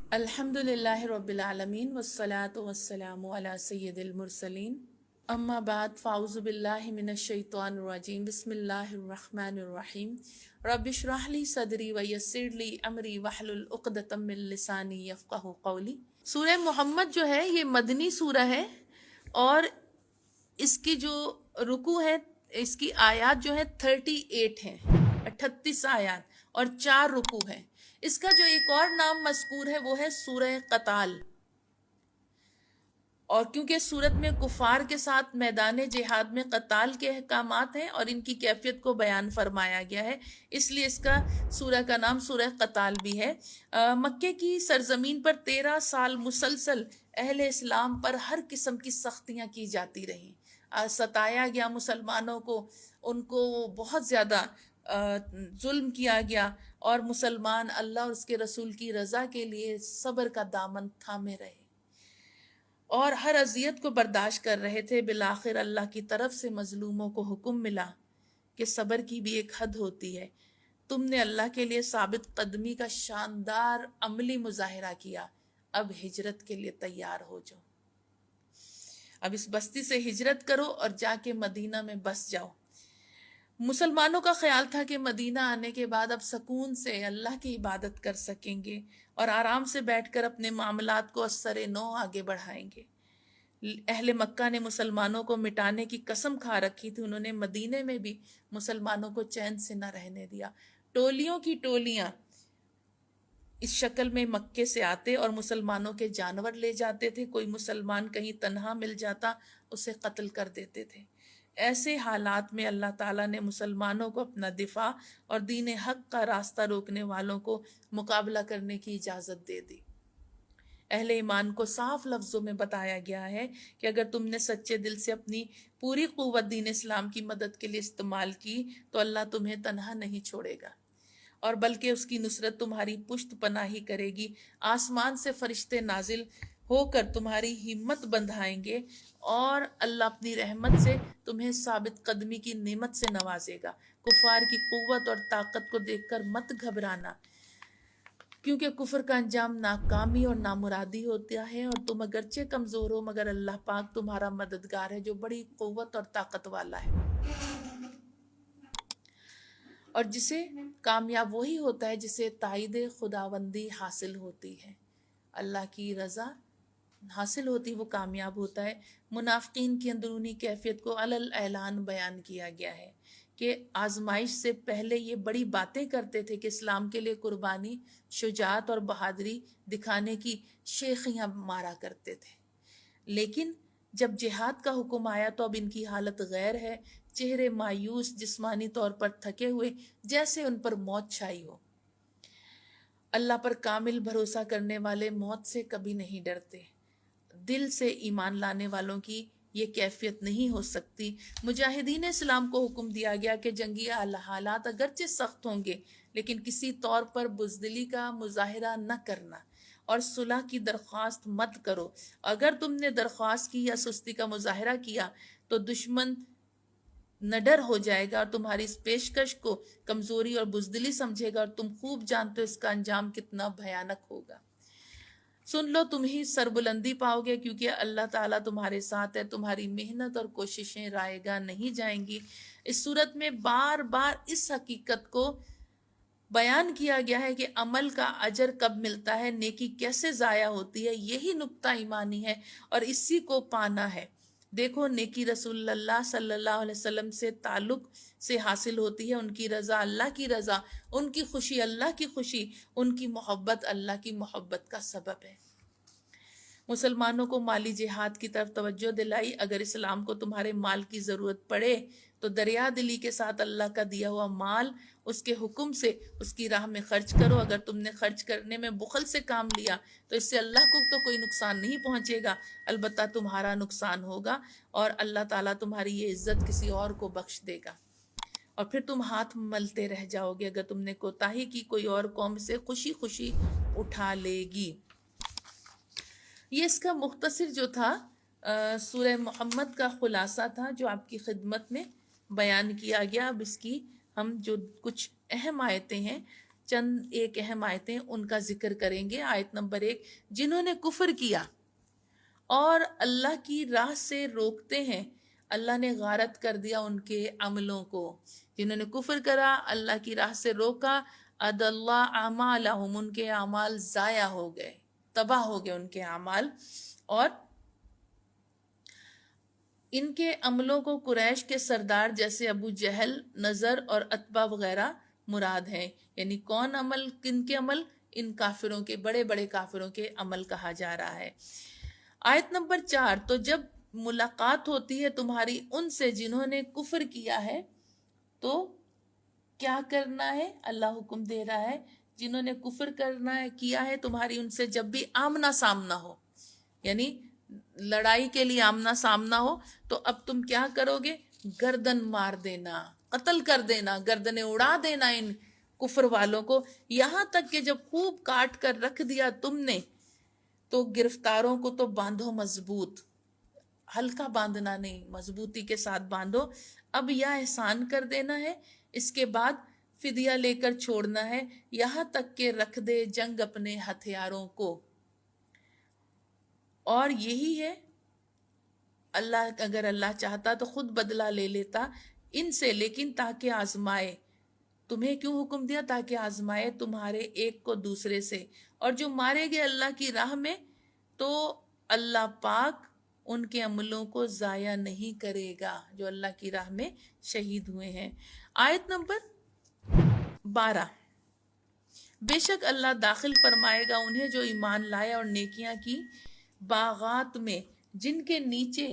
الحمدللہ رب العالمین والصلاة والسلام علی سید المرسلین اما بعد فاعوذ باللہ من الشیطان الرجیم بسم اللہ الرحمن الرحیم رب اشرح لی صدری ویسر لی امری واحلل عقدۃ من لسانی یفقہوا قولی۔ سورہ محمد جو ہے یہ مدنی سورہ ہے اور اس کی جو رکوع ہے، اس کی آیات جو ہے 38 ہیں، 38 آیات اور 4 رکوع ہیں۔ اس کا جو ایک اور نام مذکور ہے وہ ہے سورہ قتال، اور کیونکہ سورت میں کفار کے ساتھ میدان جہاد میں قتال کے احکامات ہیں اور ان کی کیفیت کو بیان فرمایا گیا ہے، اس لیے اس کا سورہ کا نام سورہ قتال بھی ہے۔ مکے کی سرزمین پر 13 سال مسلسل اہل اسلام پر ہر قسم کی سختیاں کی جاتی رہیں، ستایا گیا مسلمانوں کو، ان کو بہت زیادہ ظلم کیا گیا، اور مسلمان اللہ اور اس کے رسول کی رضا کے لیے صبر کا دامن تھامے رہے اور ہر اذیت کو برداشت کر رہے تھے۔ بالآخر اللہ کی طرف سے مظلوموں کو حکم ملا کہ صبر کی بھی ایک حد ہوتی ہے، تم نے اللہ کے لیے ثابت قدمی کا شاندار عملی مظاہرہ کیا، اب ہجرت کے لیے تیار ہو جاؤ، اب اس بستی سے ہجرت کرو اور جا کے مدینہ میں بس جاؤ۔ مسلمانوں کا خیال تھا کہ مدینہ آنے کے بعد اب سکون سے اللہ کی عبادت کر سکیں گے اور آرام سے بیٹھ کر اپنے معاملات کو اثر نو آگے بڑھائیں گے۔ اہل مکہ نے مسلمانوں کو مٹانے کی قسم کھا رکھی تھی، انہوں نے مدینے میں بھی مسلمانوں کو چین سے نہ رہنے دیا۔ ٹولیوں کی ٹولیاں اس شکل میں مکے سے آتے اور مسلمانوں کے جانور لے جاتے تھے، کوئی مسلمان کہیں تنہا مل جاتا اسے قتل کر دیتے تھے۔ ایسے حالات میں اللہ تعالیٰ نے مسلمانوں کو اپنا دفاع اور دین حق کا راستہ روکنے والوں کو مقابلہ کرنے کی اجازت دے دی۔ اہل ایمان کو صاف لفظوں میں بتایا گیا ہے کہ اگر تم نے سچے دل سے اپنی پوری قوت دین اسلام کی مدد کے لیے استعمال کی تو اللہ تمہیں تنہا نہیں چھوڑے گا، اور بلکہ اس کی نصرت تمہاری پشت پناہی کرے گی۔ آسمان سے فرشتے نازل ہو کر تمہاری ہمت بندھائیں گے اور اللہ اپنی رحمت سے تمہیں ثابت قدمی کی نعمت سے نوازے گا۔ کفار کی قوت اور طاقت کو دیکھ کر مت گھبرانا، کیونکہ کفر کا انجام ناکامی اور نامرادی ہوتا ہے، اور تم اگرچہ کمزور ہو مگر اللہ پاک تمہارا مددگار ہے جو بڑی قوت اور طاقت والا ہے۔ اور جسے کامیاب وہی ہوتا ہے جسے تائید خداوندی حاصل ہوتی ہے، اللہ کی رضا حاصل ہوتی، وہ کامیاب ہوتا ہے۔ منافقین کی اندرونی کیفیت کو علل اعلان بیان کیا گیا ہے کہ آزمائش سے پہلے یہ بڑی باتیں کرتے تھے کہ اسلام کے لیے قربانی، شجاعت اور بہادری دکھانے کی شیخیاں مارا کرتے تھے، لیکن جب جہاد کا حکم آیا تو اب ان کی حالت غیر ہے، چہرے مایوس، جسمانی طور پر تھکے ہوئے، جیسے ان پر موت چھائی ہو۔ اللہ پر کامل بھروسہ کرنے والے موت سے کبھی نہیں ڈرتے، دل سے ایمان لانے والوں کی یہ کیفیت نہیں ہو سکتی۔ مجاہدین اسلام کو حکم دیا گیا کہ جنگی حالات اگرچہ سخت ہوں گے لیکن کسی طور پر بزدلی کا مظاہرہ نہ کرنا اور صلح کی درخواست مت کرو۔ اگر تم نے درخواست کی یا سستی کا مظاہرہ کیا تو دشمن نڈر ہو جائے گا اور تمہاری اس پیشکش کو کمزوری اور بزدلی سمجھے گا، اور تم خوب جانتے ہو اس کا انجام کتنا بھیانک ہوگا۔ سن لو تم ہی سربلندی پاؤ گے، کیونکہ اللہ تعالیٰ تمہارے ساتھ ہے، تمہاری محنت اور کوششیں رائے گاہ نہیں جائیں گی۔ اس صورت میں بار بار اس حقیقت کو بیان کیا گیا ہے کہ عمل کا اجر کب ملتا ہے، نیکی کیسے ضائع ہوتی ہے، یہی نقطہ ایمانی ہے اور اسی کو پانا ہے۔ دیکھو نیکی رسول اللہ صلی اللہ علیہ وسلم سے تعلق سے حاصل ہوتی ہے، ان کی رضا اللہ کی رضا، ان کی خوشی اللہ کی خوشی، ان کی محبت اللہ کی محبت کا سبب ہے۔ مسلمانوں کو مالی جہاد کی طرف توجہ دلائی۔ اگر اسلام کو تمہارے مال کی ضرورت پڑے تو دریا دلی کے ساتھ اللہ کا دیا ہوا مال اس کے حکم سے اس کی راہ میں خرچ کرو۔ اگر تم نے خرچ کرنے میں بخل سے کام لیا تو اس سے اللہ کو تو کوئی نقصان نہیں پہنچے گا، البتہ تمہارا نقصان ہوگا، اور اللہ تعالیٰ تمہاری یہ عزت کسی اور کو بخش دے گا، اور پھر تم ہاتھ ملتے رہ جاؤ گے۔ اگر تم نے کوتاہی کی کوئی اور قوم سے خوشی خوشی اٹھا لے گی۔ یہ اس کا مختصر جو تھا سورہ محمد کا خلاصہ تھا جو آپ کی خدمت میں بیان کیا گیا۔ اب اس کی ہم جو کچھ اہم آیتیں ہیں، چند ایک اہم آیتیں ان کا ذکر کریں گے۔ آیت نمبر 1، جنہوں نے کفر کیا اور اللہ کی راہ سے روکتے ہیں، اللہ نے غارت کر دیا ان کے عملوں کو۔ جنہوں نے کفر کرا، اللہ کی راہ سے روکا، اد اللہ اعمالہم، ان کے اعمال ضائع ہو گئے، تباہ ہو گئے ان کے اعمال۔ اور ان کے عملوں کو قریش کے سردار جیسے ابو جہل، نذر اور عتبہ وغیرہ مراد ہیں۔ یعنی کون عمل، کن کے عمل؟ ان کافروں کے، بڑے بڑے کافروں کے عمل کہا جا رہا ہے۔ آیت نمبر 4، تو جب ملاقات ہوتی ہے تمہاری ان سے جنہوں نے کفر کیا ہے تو کیا کرنا ہے؟ اللہ حکم دے رہا ہے، جنہوں نے کفر کیا ہے تمہاری ان سے جب بھی آمنا سامنا ہو، یعنی لڑائی کے لیے آمنا سامنا ہو، تو اب تم کیا کرو گے؟ گردن مار دینا، قتل کر دینا، گردنیں اڑا دینا ان کفر والوں کو، یہاں تک کہ جب خوب کاٹ کر رکھ دیا تم نے تو گرفتاروں کو تو باندھو مضبوط، ہلکا باندھنا نہیں، مضبوطی کے ساتھ باندھو۔ اب یہ احسان کر دینا ہے، اس کے بعد فدیہ لے کر چھوڑنا ہے، یہاں تک کہ رکھ دے جنگ اپنے ہتھیاروں کو۔ اور یہی ہے، اللہ اگر اللہ چاہتا تو خود بدلہ لے لیتا ان سے، لیکن تاکہ آزمائے۔ تمہیں کیوں حکم دیا؟ تاکہ آزمائے تمہارے ایک کو دوسرے سے۔ اور جو مارے گئے اللہ کی راہ میں تو اللہ پاک ان کے عملوں کو ضائع نہیں کرے گا، جو اللہ کی راہ میں شہید ہوئے ہیں۔ آیت نمبر 12، بے شک اللہ داخل فرمائے گا انہیں جو ایمان لائے اور نیکیاں کی، باغات میں جن کے نیچے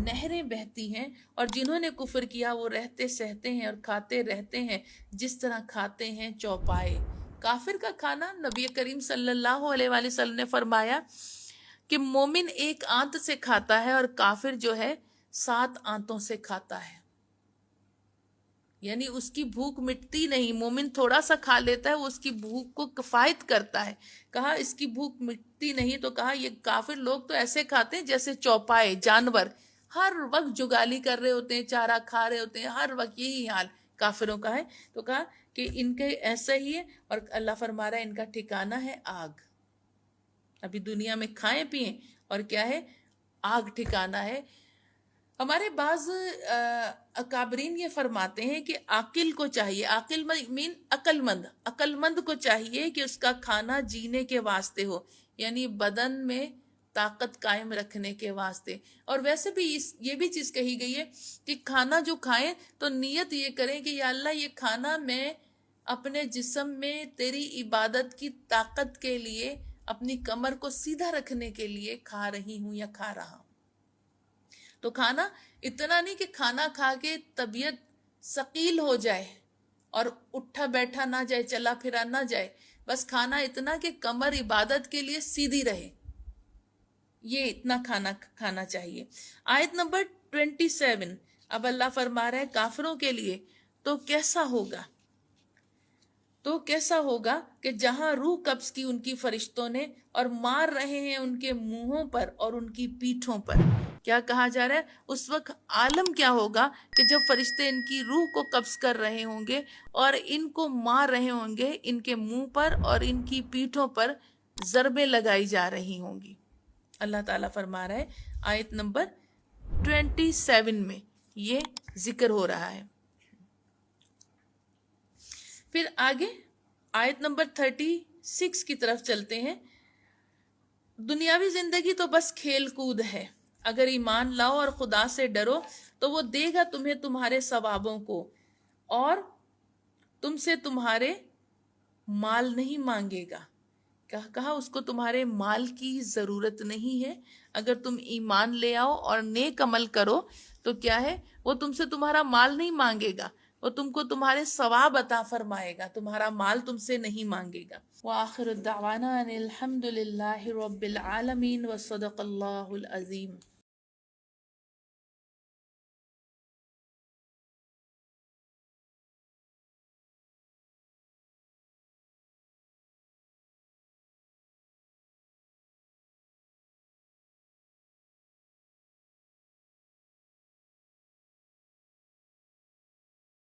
نہریں بہتی ہیں، اور جنہوں نے کفر کیا وہ رہتے سہتے ہیں اور کھاتے رہتے ہیں جس طرح کھاتے ہیں چوپائے۔ کافر کا کھانا، نبی کریم صلی اللہ علیہ وآلہ وسلم نے فرمایا کہ مومن ایک آنت سے کھاتا ہے اور کافر جو ہے 7 آنتوں سے کھاتا ہے، یعنی اس کی بھوک مٹتی نہیں۔ مومن تھوڑا سا کھا لیتا ہے، وہ اس کی بھوک کو کفایت کرتا ہے۔ کہا اس کی بھوک مٹتی نہیں، تو کہا یہ کافر لوگ تو ایسے کھاتے ہیں جیسے چوپائے، جانور ہر وقت جگالی کر رہے ہوتے ہیں، چارہ کھا رہے ہوتے ہیں، ہر وقت یہی حال کافروں کا ہے۔ تو کہا کہ ان کے ایسا ہی ہے، اور اللہ فرما رہا ہے ان کا ٹھکانہ ہے آگ۔ ابھی دنیا میں کھائیں پیئیں، اور کیا ہے؟ آگ ٹھکانہ ہے۔ ہمارے بعض اکابرین یہ فرماتے ہیں کہ عاقل کو چاہیے، عاقل مین عقل مند کو چاہیے کہ اس کا کھانا جینے کے واسطے ہو، یعنی بدن میں طاقت قائم رکھنے کے واسطے۔ اور ویسے بھی یہ بھی چیز کہی گئی ہے کہ کھانا جو کھائیں تو نیت یہ کریں کہ یا اللہ یہ کھانا میں اپنے جسم میں تیری عبادت کی طاقت کے لیے، اپنی کمر کو سیدھا رکھنے کے لیے کھا رہی ہوں یا کھا رہا ہوں۔ تو کھانا اتنا نہیں کہ کھانا کھا کے طبیعت ثقیل ہو جائے اور اٹھا بیٹھا نہ جائے، چلا پھرا نہ جائے، بس کھانا اتنا کہ کمر عبادت کے لیے سیدھی رہے، یہ اتنا کھانا کھانا چاہیے۔ آیت نمبر 27، اب اللہ فرما رہا ہے کافروں کے لیے تو کیسا ہوگا کہ جہاں روح قبض کی ان کی فرشتوں نے، اور مار رہے ہیں ان کے منہوں پر اور ان کی پیٹھوں پر۔ کیا کہا جا رہا ہے؟ اس وقت عالم کیا ہوگا کہ جب فرشتے ان کی روح کو قبض کر رہے ہوں گے اور ان کو مار رہے ہوں گے، ان کے منہ پر اور ان کی پیٹھوں پر ضربیں لگائی جا رہی ہوں گی۔ اللہ تعالیٰ فرما رہا ہے آیت نمبر 27 میں یہ ذکر ہو رہا ہے۔ پھر آگے آیت نمبر 36 کی طرف چلتے ہیں۔ دنیاوی زندگی تو بس کھیل کود ہے، اگر ایمان لاؤ اور خدا سے ڈرو تو وہ دے گا تمہیں تمہارے ثوابوں کو، اور تم سے تمہارے مال نہیں مانگے گا۔ کہا اس کو تمہارے مال کی ضرورت نہیں ہے، اگر تم ایمان لے آؤ اور نیک عمل کرو تو کیا ہے؟ وہ تم سے تمہارا مال نہیں مانگے گا، وہ تم کو تمہارے ثواب عطا فرمائے گا، تمہارا مال تم سے نہیں مانگے گا۔ وآخر الدعوانا ان الحمد للہ رب العالمین وصدق اللہ العظیم۔